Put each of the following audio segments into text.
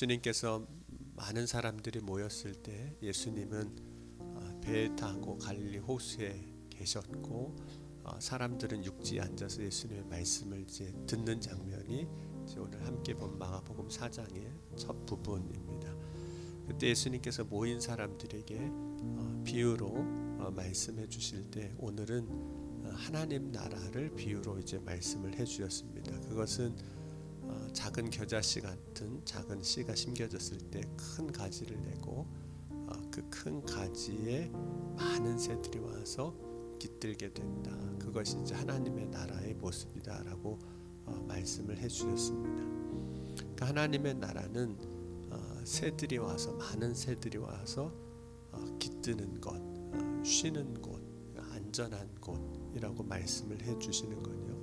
예수님께서 많은 사람들이 모였을 때 예수님은 배에 타고 갈릴리 호수에 계셨고 사람들은 육지에 앉아서 예수님의 말씀을 이제 듣는 장면이 이제 오늘 함께 본 마가복음 4장의 첫 부분입니다. 그때 예수님께서 모인 사람들에게 비유로 말씀해 주실 때 오늘은 하나님 나라를 비유로 이제 말씀을 해 주셨습니다. 그것은 작은 겨자씨 같은 작은 씨가 심겨졌을 때 큰 가지를 내고 그 큰 가지에 많은 새들이 와서 깃들게 된다. 그것이 이제 하나님의 나라의 모습이다라고 말씀을 해주셨습니다. 그러니까 하나님의 나라는 새들이 와서 많은 새들이 와서 깃드는 곳, 쉬는 곳, 안전한 곳이라고 말씀을 해주시는 거죠.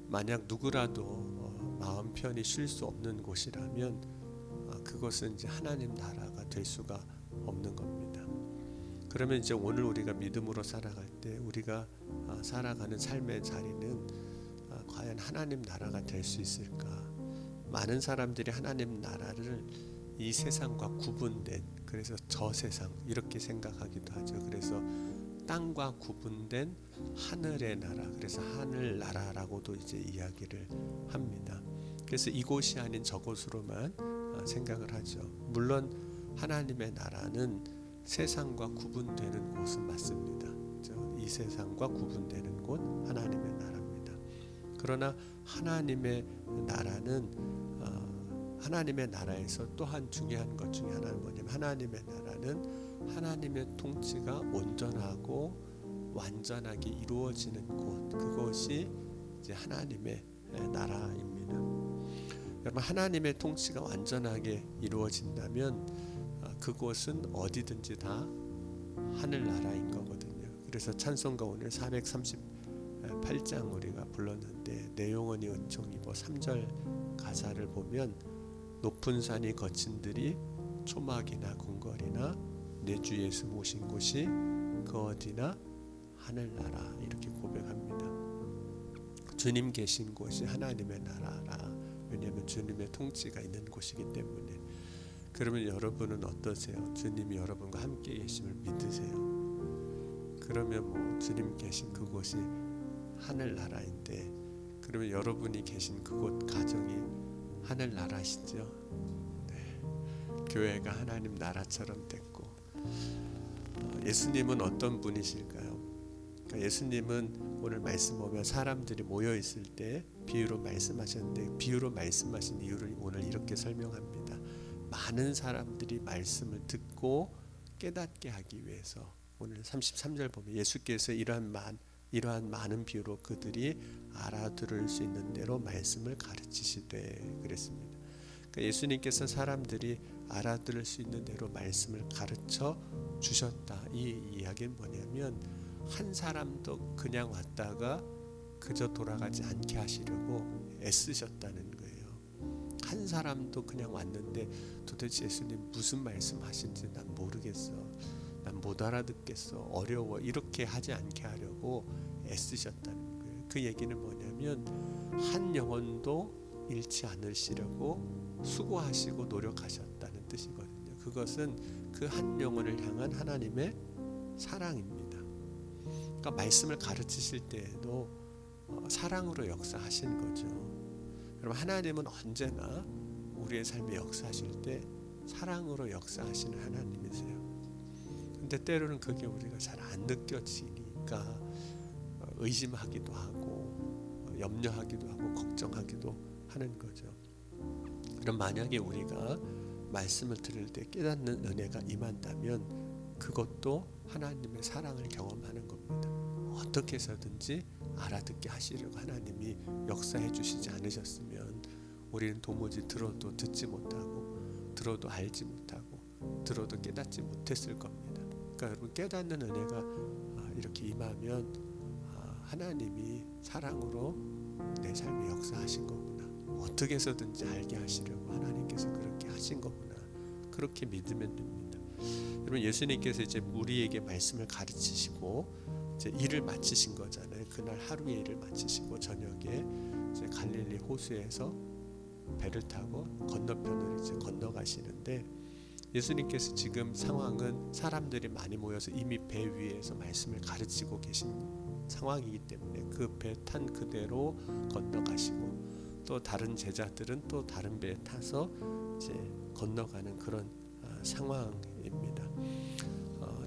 만약 누구라도 마음 편히 쉴 수 없는 곳이라면 그것은 이제 하나님 나라가 될 수가 없는 겁니다. 그러면 이제 오늘 우리가 믿음으로 살아갈 때 우리가 살아가는 삶의 자리는 과연 하나님 나라가 될 수 있을까? 많은 사람들이 하나님 나라를 이 세상과 구분된, 그래서 저 세상 이렇게 생각하기도 하죠. 그래서 땅과 구분된 하늘의 나라, 그래서 하늘 나라라고도 이제 이야기를 합니다. 그래서 이곳이 아닌 저곳으로만 생각을 하죠. 물론 하나님의 나라는 세상과 구분되는 곳은 맞습니다. 이 세상과 구분되는 곳 하나님의 나라입니다. 그러나 하나님의 나라는 하나님의 나라에서 또한 중요한 것 중에 하나는 뭐냐면 하나님의 나라는 하나님의 통치가 온전하고 완전하게 이루어지는 곳, 그것이 이제 하나님의 나라입니다. 여러분, 하나님의 통치가 완전하게 이루어진다면 그곳은 어디든지 다 하늘나라인 거거든요. 그래서 찬송가 오늘 438장 우리가 불렀는데 내 영혼이 은총 입어 3절 가사를 보면 높은 산이 거친들이 초막이나 궁궐이나 내 주 예수 모신 곳이 그 어디나 하늘나라 이렇게 고백합니다. 주님 계신 곳이 하나님의 나라라. 왜냐하면 주님의 통치가 있는 곳이기 때문에. 그러면 여러분은 어떠세요? 주님이 여러분과 함께 계심을 믿으세요? 그러면 뭐 주님 계신 그곳이 하늘나라인데 그러면 여러분이 계신 그곳 가정이 하늘나라시죠? 네. 교회가 하나님 나라처럼 됐고 예수님은 어떤 분이실까요? 그러니까 예수님은 오늘 말씀 보면 사람들이 모여 있을 때 비유로 말씀하셨는데 비유로 말씀하신 이유를 오늘 이렇게 설명합니다. 많은 사람들이 말씀을 듣고 깨닫게 하기 위해서 오늘 33절 보면 예수께서 이러한 많은 비유로 그들이 알아들을 수 있는 대로 말씀을 가르치시되 그랬습니다. 그러니까 예수님께서 사람들이 알아들을 수 있는 대로 말씀을 가르쳐 주셨다. 이 이야기는 뭐냐면 한 사람도 그냥 왔다가 그저 돌아가지 않게 하시려고 애쓰셨다는 거예요. 한 사람도 그냥 왔는데 도대체 예수님 무슨 말씀하신지 난 모르겠어, 난 못 알아듣겠어, 어려워 이렇게 하지 않게 하려고 애쓰셨다는 거예요. 그 얘기는 뭐냐면 한 영혼도 잃지 않으시려고 수고하시고 노력하셨다는 뜻이거든요. 그것은 그 한 영혼을 향한 하나님의 사랑입니다. 그러니까 말씀을 가르치실 때에도 사랑으로 역사하신 거죠. 여러분, 하나님은 언제나 우리의 삶에 역사하실 때 사랑으로 역사하시는 하나님이세요. 근데 때로는 그게 우리가 잘 안 느껴지니까 의심하기도 하고 염려하기도 하고 걱정하기도 하는 거죠. 그럼 만약에 우리가 말씀을 들을 때 깨닫는 은혜가 임한다면 그것도 하나님의 사랑을 경험하는 겁니다. 어떻게 해서든지 알아듣게 하시려고 하나님이 역사해 주시지 않으셨으면 우리는 도무지 들어도 듣지 못하고 들어도 알지 못하고 들어도 깨닫지 못했을 겁니다. 그러니까 여러분, 깨닫는 은혜가 이렇게 임하면 하나님이 사랑으로 내 삶에 역사하신 거구나, 어떻게 해서든지 알게 하시려고 하나님께서 그렇게 하신 거구나, 그렇게 믿으면 됩니다. 여러분, 예수님께서 이제 우리에게 말씀을 가르치시고 이제 일을 마치신 거잖아요. 그날 하루의 일을 마치시고 저녁에 이제 갈릴리 호수에서 배를 타고 건너편으로 이제 건너가시는데 예수님께서 지금 상황은 사람들이 많이 모여서 이미 배 위에서 말씀을 가르치고 계신 상황이기 때문에 그 배 탄 그대로 건너가시고 또 다른 제자들은 또 다른 배에 타서 이제 건너가는 그런 상황입니다.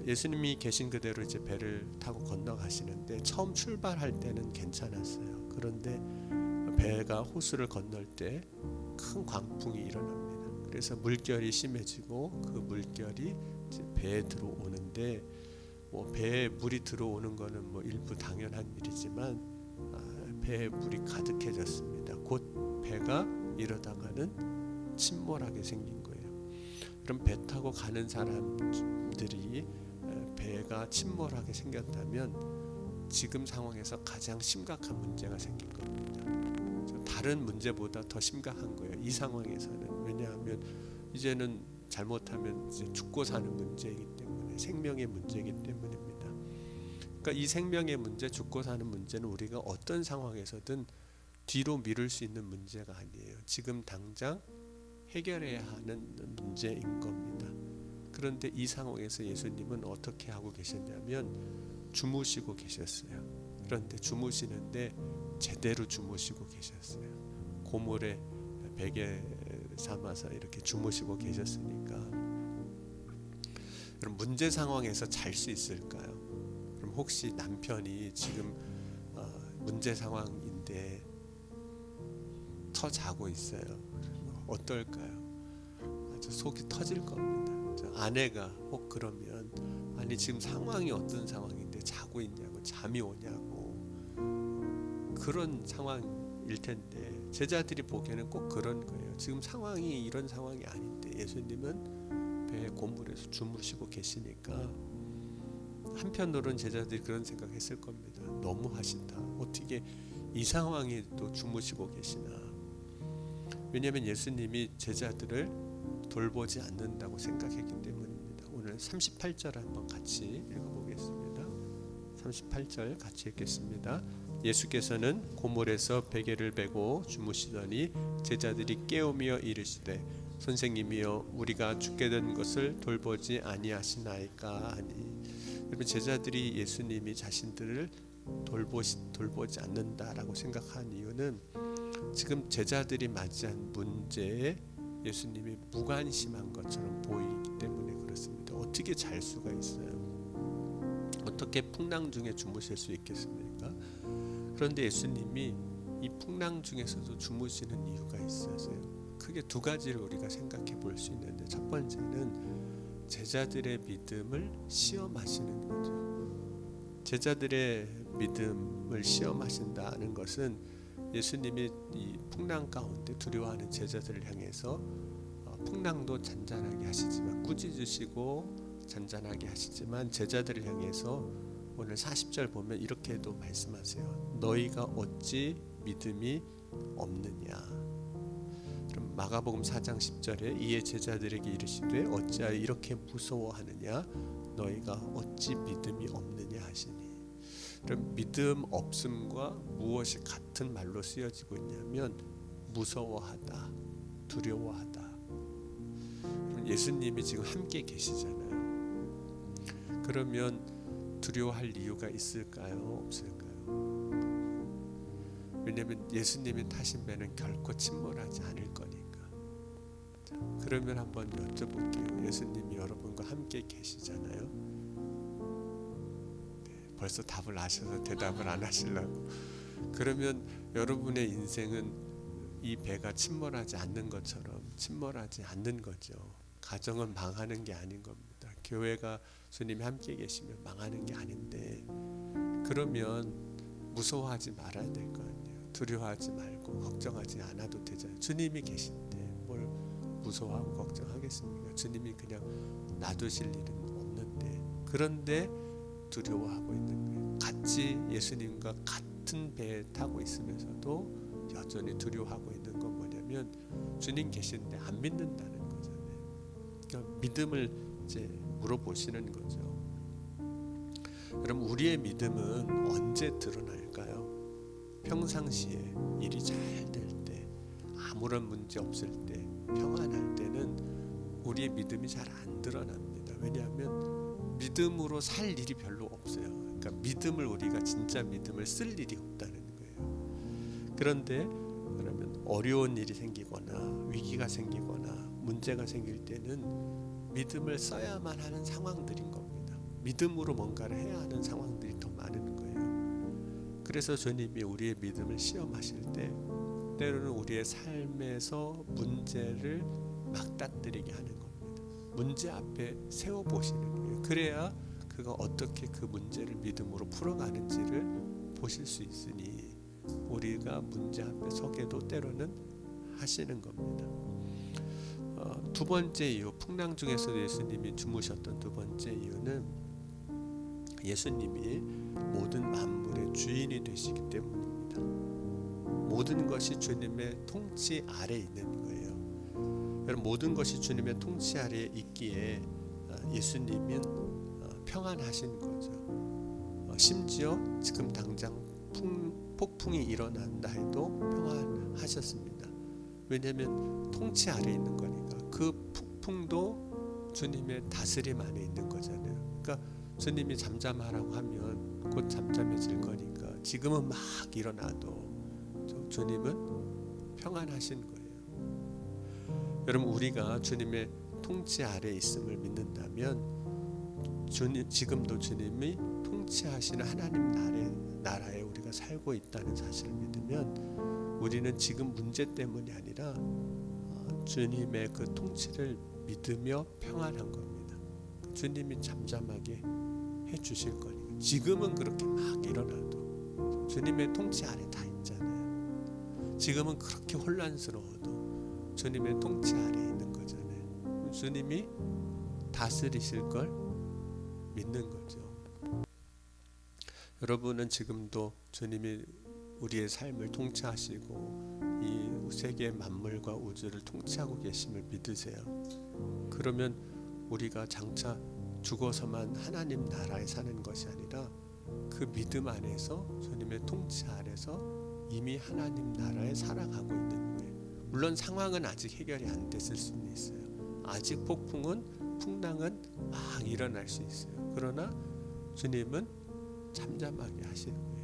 예수님이 계신 그대로 이제 배를 타고 건너가시는데 처음 출발할 때는 괜찮았어요. 그런데 배가 호수를 건널 때 큰 광풍이 일어납니다. 그래서 물결이 심해지고 그 물결이 이제 배에 들어오는데 배에 물이 들어오는 거는 일부 당연한 일이지만 배에 물이 가득해졌습니다. 곧 배가 이러다가는 침몰하게 생긴 거예요. 그럼 배 타고 가는 사람들이 배가 침몰하게 생겼다면 지금 상황에서 가장 심각한 문제가 생긴 겁니다. 다른 문제보다 더 심각한 거예요. 이 상황에서는. 왜냐하면 이제는 잘못하면 이제 죽고 사는 문제이기 때문에, 생명의 문제이기 때문입니다. 그러니까 이 생명의 문제, 죽고 사는 문제는 우리가 어떤 상황에서든 뒤로 미룰 수 있는 문제가 아니에요. 지금 당장 해결해야 하는 문제인 겁니다. 그런데 이 상황에서 예수님은 어떻게 하고 계셨냐면 주무시고 계셨어요. 그런데 주무시는데 제대로 주무시고 계셨어요. 고물에 베개 삼아서 이렇게 주무시고 계셨으니까. 그럼 문제 상황에서 잘 수 있을까요? 그럼 혹시 남편이 지금 문제 상황인데 터 자고 있어요. 어떨까요? 아주 속이 터질 겁니다. 아내가 혹 그러면 아니 지금 상황이 어떤 상황인데 자고 있냐고, 잠이 오냐고, 그런 상황일 텐데 제자들이 보기에는 꼭 그런 거예요. 지금 상황이 이런 상황이 아닌데 예수님은 배에 고물에서 주무시고 계시니까 한편으로는 제자들이 그런 생각했을 겁니다. 너무하신다. 어떻게 이 상황에 또 주무시고 계시나. 왜냐하면 예수님이 제자들을 돌보지 않는다고 생각했기 때문입니다. 오늘 38절 한번 같이 읽어보겠습니다. 38절 같이 읽겠습니다. 예수께서는 고물에서 베개를 베고 주무시더니 제자들이 깨우며 이르시되 선생님이여 우리가 죽게 된 것을 돌보지 아니하시나이까 하니. 여러분, 제자들이 예수님이 자신들을 돌보지 않는다라고 생각한 이유는 지금 제자들이 맞이한 문제에 예수님이 무관심한 것처럼 보이기 때문에 그렇습니다. 어떻게 잘 수가 있어요? 어떻게 풍랑 중에 주무실 수 있겠습니까? 그런데 예수님이 이 풍랑 중에서도 주무시는 이유가 있어서요. 크게 두 가지를 우리가 생각해 볼 수 있는데, 첫 번째는 제자들의 믿음을 시험하시는 거죠. 제자들의 믿음을 시험하신다는 것은 예수님이 이 풍랑 가운데 두려워하는 제자들을 향해서 풍랑도 잔잔하게 하시지만, 꾸짖으시고 잔잔하게 하시지만 제자들을 향해서 오늘 40절 보면 이렇게도 말씀하세요. 너희가 어찌 믿음이 없느냐. 그럼 마가복음 4장 10절에 이에 제자들에게 이르시되 어찌하여 이렇게 무서워하느냐. 너희가 어찌 믿음이 없느냐 하시니. 그럼 믿음 없음과 무엇이 같은 말로 쓰여지고 있냐면 무서워하다, 두려워하다. 그럼 예수님이 지금 함께 계시잖아요. 그러면 두려워할 이유가 있을까요? 없을까요? 왜냐하면 예수님이 타신 배는 결코 침몰하지 않을 거니까. 자, 그러면 한번 여쭤볼게요. 예수님이 여러분과 함께 계시잖아요. 네, 벌써 답을 아셔서 대답을 안 하시려고. 그러면 여러분의 인생은 이 배가 침몰하지 않는 것처럼 침몰하지 않는 거죠. 가정은 망하는 게 아닌 겁니다. 교회가 주님이 함께 계시면 망하는 게 아닌데, 그러면 무서워하지 말아야 될 거 아니에요. 두려워하지 말고 걱정하지 않아도 되잖아요. 주님이 계신데 뭘 무서워하고 걱정하겠습니까? 주님이 그냥 놔두실 일은 없는데, 그런데 두려워하고 있는 거예요. 같이 예수님과 같은 배에 타고 있으면서도 여전히 두려워하고 있는 건 뭐냐면 주님 계신데 안 믿는다는 거잖아요. 그러니까 믿음을 이제 물어보시는 거죠. 그럼 우리의 믿음은 언제 드러날까요? 평상시에 일이 잘 될 때, 아무런 문제 없을 때, 평안할 때는 우리의 믿음이 잘 안 드러납니다. 왜냐하면 믿음으로 살 일이 별로 없어요. 그러니까 믿음을, 우리가 진짜 믿음을 쓸 일이 없다는 거예요. 그런데 그러면 어려운 일이 생기거나 위기가 생기거나 문제가 생길 때는 믿음을 써야만 하는 상황들인 겁니다. 믿음으로 뭔가를 해야 하는 상황들이 더 많은 거예요. 그래서 주님이 우리의 믿음을 시험하실 때 때로는 우리의 삶에서 문제를 막다뜨리게 하는 겁니다. 문제 앞에 세워보시는 거예요. 그래야 그가 어떻게 그 문제를 믿음으로 풀어가는지를 보실 수 있으니 우리가 문제 앞에 서게도 때로는 하시는 겁니다. 두 번째 이유, 풍랑 중에서도 예수님이 주무셨던 두 번째 이유는 예수님이 모든 만물의 주인이 되시기 때문입니다. 모든 것이 주님의 통치 아래에 있는 거예요. 여러분, 모든 것이 주님의 통치 아래에 있기에 예수님은 평안하신 거죠. 심지어 지금 당장 폭풍이 일어난다 해도 평안하셨습니다. 왜냐하면 통치 아래에 있는 거니까. 그 폭풍도 주님의 다스림 안에 있는 거잖아요. 그러니까 주님이 잠잠하라고 하면 곧 잠잠해질 거니까 지금은 막 일어나도 주님은 평안하신 거예요. 여러분, 우리가 주님의 통치 아래에 있음을 믿는다면 지금도 주님이 통치하시는 하나님 나라에 우리가 살고 있다는 사실을 믿으면 우리는 지금 문제 때문이 아니라 주님의 그 통치를 믿으며 평안한 겁니다. 주님이 잠잠하게 해주실 거니까. 지금은 그렇게 막 일어나도 주님의 통치 아래 다 있잖아요. 지금은 그렇게 혼란스러워도 주님의 통치 아래 있는 거잖아요. 주님이 다스리실 걸 믿는 거죠. 여러분은 지금도 주님이 우리의 삶을 통치하시고 이 세계 만물과 우주를 통치하고 계심을 믿으세요? 그러면 우리가 장차 죽어서만 하나님 나라에 사는 것이 아니라 그 믿음 안에서 주님의 통치 아래서 이미 하나님 나라에 살아가고 있는 거예요. 물론 상황은 아직 해결이 안 됐을 수는 있어요. 아직 풍랑은 막 일어날 수 있어요. 그러나 주님은 잠잠하게 하시는 거예요.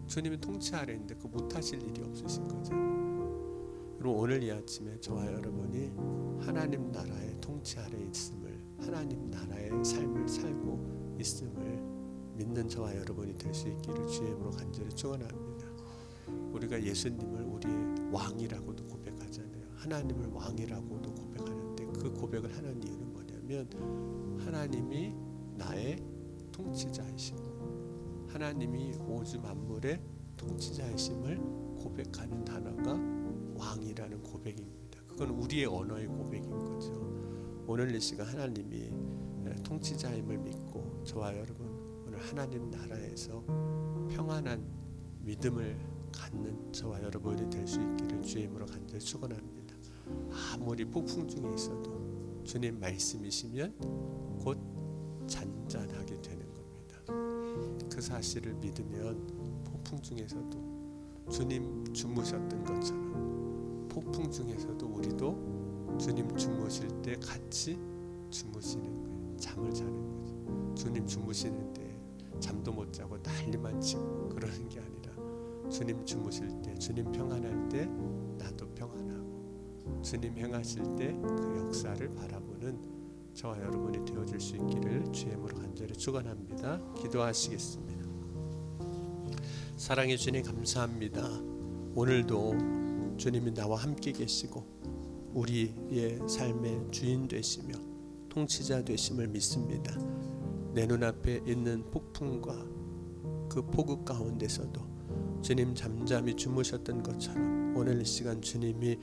주님은 통치 아래 있는데 그 못하실 일이 없으신 거잖아요. 그럼 오늘 이 아침에 저와 여러분이 하나님 나라의 통치 아래 있음을, 하나님 나라의 삶을 살고 있음을 믿는 저와 여러분이 될 수 있기를 주의 이름으로 간절히 축원합니다. 우리가 예수님을 우리의 왕이라고도 고백하잖아요. 하나님을 왕이라고도 고백하는데 그 고백을 하는 이유는 뭐냐면 하나님이 나의 통치자이시고 하나님이 우주 만물의 통치자이심을 고백하는 단어가 왕이라는 고백입니다. 그건 우리의 언어의 고백인 거죠. 오늘 이 시간 하나님이 통치자임을 믿고 저와 여러분 오늘 하나님 나라에서 평안한 믿음을 갖는 저와 여러분이 될 수 있기를 주의 이름으로 간절히 축원합니다. 아무리 폭풍 중에 있어도 주님 말씀이시면 곧 잔잔하게 되는 겁니다. 그 사실을 믿으면 폭풍 중에서도 주님 주무셨던 것처럼 폭풍 중에서도 우리도 주님 주무실 때 같이 주무시는 거예요. 잠을 자는 거죠. 주님 주무시는데 잠도 못 자고 난리만 치고 그러는 게 아니라 주님 주무실 때, 주님 평안할 때 나도 평안하고 주님 행하실 때 그 역사를 바라보는 저와 여러분이 되어질 수 있기를 주의 이름으로 간절히 축원합니다. 기도하시겠습니다. 사랑해 주님 감사합니다. 오늘도 주님이 나와 함께 계시고 우리의 삶의 주인 되시며 통치자 되심을 믿습니다. 내 눈앞에 있는 폭풍과 그 폭우 가운데서도 주님 잠잠히 주무셨던 것처럼 오늘 이 시간 주님이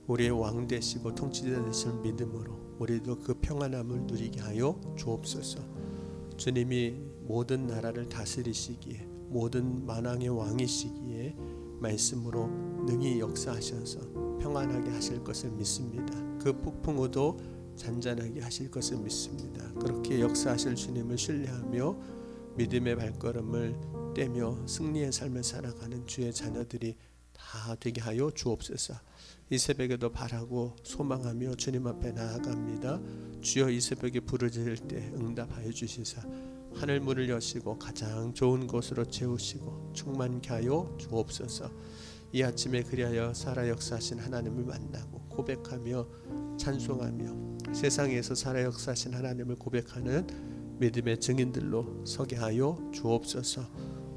우리의 왕 되시고 통치자 되심을 믿음으로 우리도 그 평안함을 누리게 하여 주옵소서. 주님이 모든 나라를 다스리시기에 모든 만왕의 왕이시기에 말씀으로 능히 역사하셔서 평안하게 하실 것을 믿습니다. 그 폭풍우도 잔잔하게 하실 것을 믿습니다. 그렇게 역사하실 주님을 신뢰하며 믿음의 발걸음을 떼며 승리의 삶을 살아가는 주의 자녀들이 다 되게 하여 주옵소서. 이 새벽에도 바라고 소망하며 주님 앞에 나아갑니다. 주여, 이 새벽에 부르짖을 때 응답하여 주시사 하늘 문을 여시고 가장 좋은 곳으로 채우시고 충만케 하여 주옵소서. 이 아침에 그리하여 살아 역사하신 하나님을 만나고 고백하며 찬송하며 세상에서 살아 역사하신 하나님을 고백하는 믿음의 증인들로 서게 하여 주옵소서.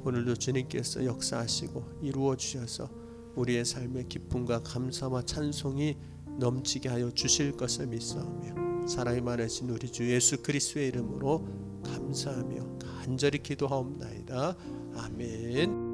오늘도 주님께서 역사하시고 이루어 주셔서 우리의 삶에 기쁨과 감사와 찬송이 넘치게 하여 주실 것을 믿사오며 사랑이 많으신 우리 주 예수 그리스도의 이름으로 감사하며 간절히 기도하옵나이다. 아멘.